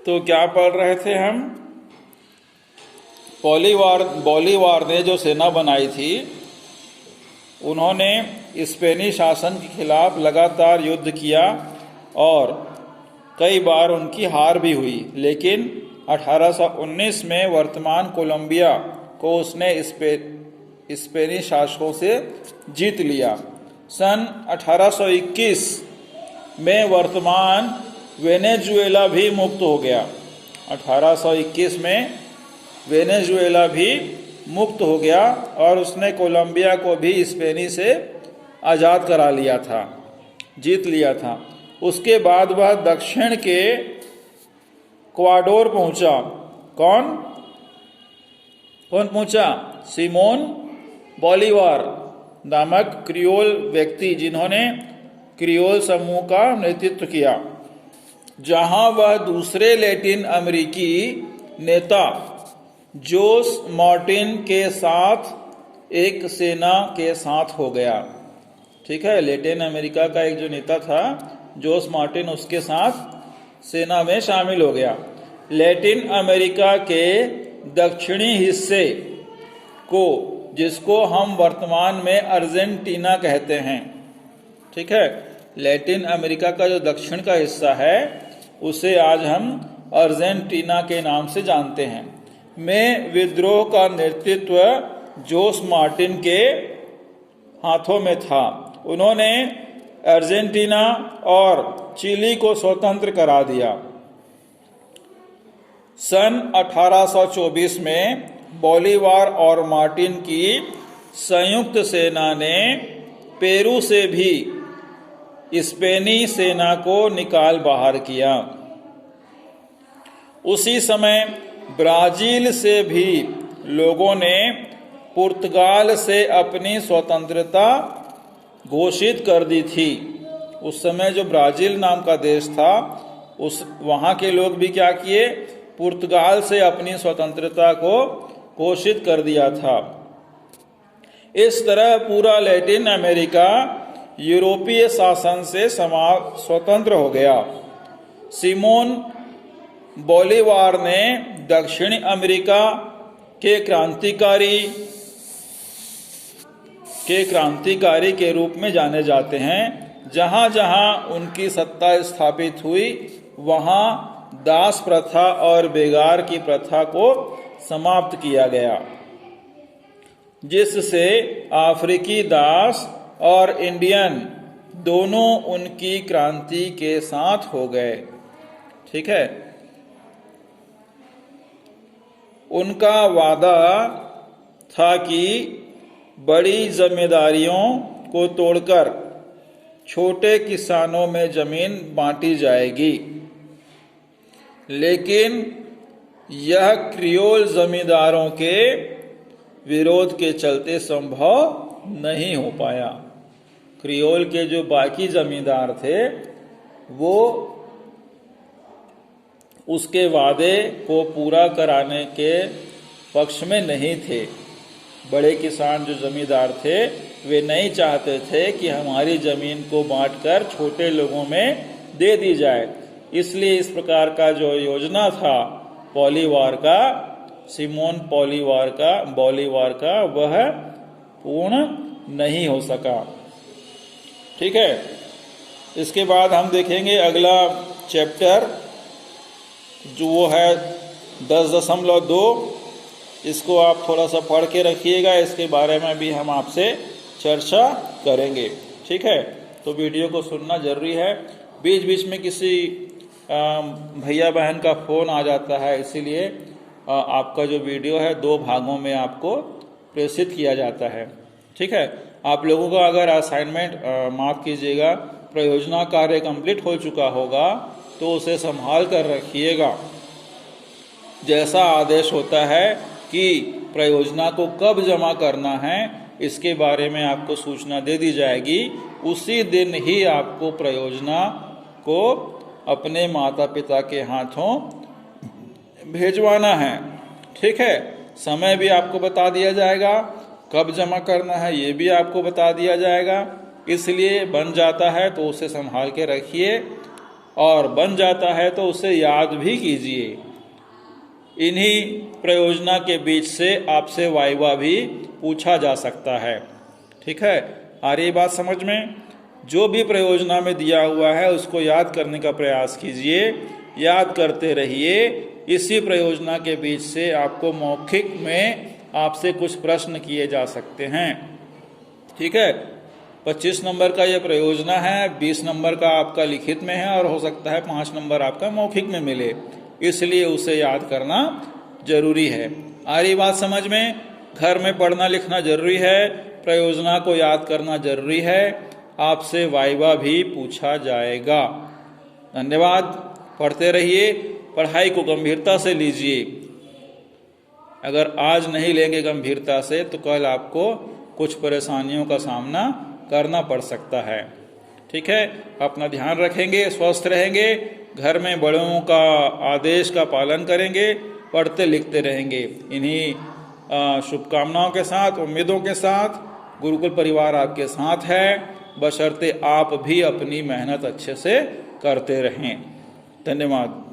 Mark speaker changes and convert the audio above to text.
Speaker 1: तो क्या पढ़ रहे थे हम? बोलीवार ने जो सेना बनाई थी, उन्होंने स्पेनी शासन के खिलाफ लगातार युद्ध किया और कई बार उनकी हार भी हुई, लेकिन 1819 में वर्तमान कोलंबिया को उसने स्पेनी शासकों से जीत लिया। सन 1821 में वर्तमान वेनेजुएला भी मुक्त हो गया। 1821 में वेनेजुएला भी मुक्त हो गया और उसने कोलंबिया को भी स्पेनी से आज़ाद करा लिया था, जीत लिया था। उसके बाद वह दक्षिण के इक्वाडोर पहुंचा। कौन पहुंचा? सिमोन बोलीवार नामक क्रियोल व्यक्ति, जिन्होंने क्रियोल समूह का नेतृत्व किया, जहां वह दूसरे लैटिन अमेरिकी नेता जोस मार्टिन के साथ एक सेना के साथ हो गया। ठीक है, लैटिन अमेरिका का एक जो नेता था जोस मार्टिन, उसके साथ सेना में शामिल हो गया। लैटिन अमेरिका के दक्षिणी हिस्से को, जिसको हम वर्तमान में अर्जेंटीना कहते हैं, ठीक है, लैटिन अमेरिका का जो दक्षिण का हिस्सा है उसे आज हम अर्जेंटीना के नाम से जानते हैं, में विद्रोह का नेतृत्व जोस मार्टिन के हाथों में था। उन्होंने अर्जेंटीना और चिली को स्वतंत्र करा दिया। सन 1824 में बोलीवार और मार्टिन की संयुक्त सेना ने पेरू से भी स्पेनी सेना को निकाल बाहर किया। उसी समय ब्राजील से भी लोगों ने पुर्तगाल से अपनी स्वतंत्रता घोषित कर दी थी। उस समय जो ब्राजील नाम का देश था, वहाँ के लोग भी क्या किए? पुर्तगाल से अपनी स्वतंत्रता को घोषित कर दिया था। इस तरह पूरा लैटिन अमेरिका यूरोपीय शासन से स्वतंत्र हो गया। सिमोन बोलीवार ने दक्षिण अमेरिका के क्रांतिकारी के रूप में जाने जाते हैं। जहां जहां उनकी सत्ता स्थापित हुई, वहां दास प्रथा और बेगार की प्रथा को समाप्त किया गया, जिससे अफ्रीकी दास और इंडियन दोनों उनकी क्रांति के साथ हो गए। ठीक है, उनका वादा था कि बड़ी जमींदारियों को तोड़कर छोटे किसानों में जमीन बांटी जाएगी, लेकिन यह क्रियोल जमींदारों के विरोध के चलते संभव नहीं हो पाया। क्रियोल के जो बाकी जमींदार थे वो उसके वादे को पूरा कराने के पक्ष में नहीं थे। बड़े किसान जो जमींदार थे वे नहीं चाहते थे कि हमारी जमीन को बांटकर छोटे लोगों में दे दी जाए। इसलिए इस प्रकार का जो योजना था बोलीवार का, सिमोन बोलीवार का, वह पूर्ण नहीं हो सका। ठीक है, इसके बाद हम देखेंगे अगला चैप्टर जो वो है 10.2। इसको आप थोड़ा सा पढ़ के रखिएगा, इसके बारे में भी हम आपसे चर्चा करेंगे। ठीक है, तो वीडियो को सुनना जरूरी है। बीच बीच में किसी भैया बहन का फ़ोन आ जाता है, इसीलिए आपका जो वीडियो है 2 भागों में आपको प्रेषित किया जाता है। ठीक है, आप लोगों का अगर असाइनमेंट माफ़ कीजिएगा प्रयोजना कार्य कंप्लीट हो चुका होगा तो उसे संभाल कर रखिएगा। जैसा आदेश होता है कि प्रयोजना को कब जमा करना है, इसके बारे में आपको सूचना दे दी जाएगी। उसी दिन ही आपको प्रयोजना को अपने माता पिता के हाथों भेजवाना है। ठीक है, समय भी आपको बता दिया जाएगा, कब जमा करना है ये भी आपको बता दिया जाएगा। इसलिए बन जाता है तो उसे संभाल के रखिए और बन जाता है तो उसे याद भी कीजिए। इन्हीं प्रयोजना के बीच से आपसे वाइवा भी पूछा जा सकता है। ठीक है, आ रही बात समझ में? जो भी प्रयोजना में दिया हुआ है उसको याद करने का प्रयास कीजिए, याद करते रहिए। इसी प्रयोजना के बीच से आपको मौखिक में आपसे कुछ प्रश्न किए जा सकते हैं। ठीक है, 25 नंबर का यह प्रयोजना है, 20 नंबर का आपका लिखित में है और हो सकता है 5 नंबर आपका मौखिक में मिले, इसलिए उसे याद करना जरूरी है। आ रही बात समझ में? घर में पढ़ना लिखना जरूरी है, प्रयोजना को याद करना जरूरी है, आपसे वाइवा भी पूछा जाएगा। धन्यवाद। पढ़ते रहिए, पढ़ाई को गंभीरता से लीजिए। अगर आज नहीं लेंगे गंभीरता से तो कल आपको कुछ परेशानियों का सामना करना पड़ सकता है। ठीक है, अपना ध्यान रखेंगे, स्वस्थ रहेंगे, घर में बड़ों का आदेश का पालन करेंगे, पढ़ते लिखते रहेंगे। इन्हीं शुभकामनाओं के साथ, उम्मीदों के साथ गुरुकुल परिवार आपके साथ है, बशर्ते आप भी अपनी मेहनत अच्छे से करते रहें। धन्यवाद।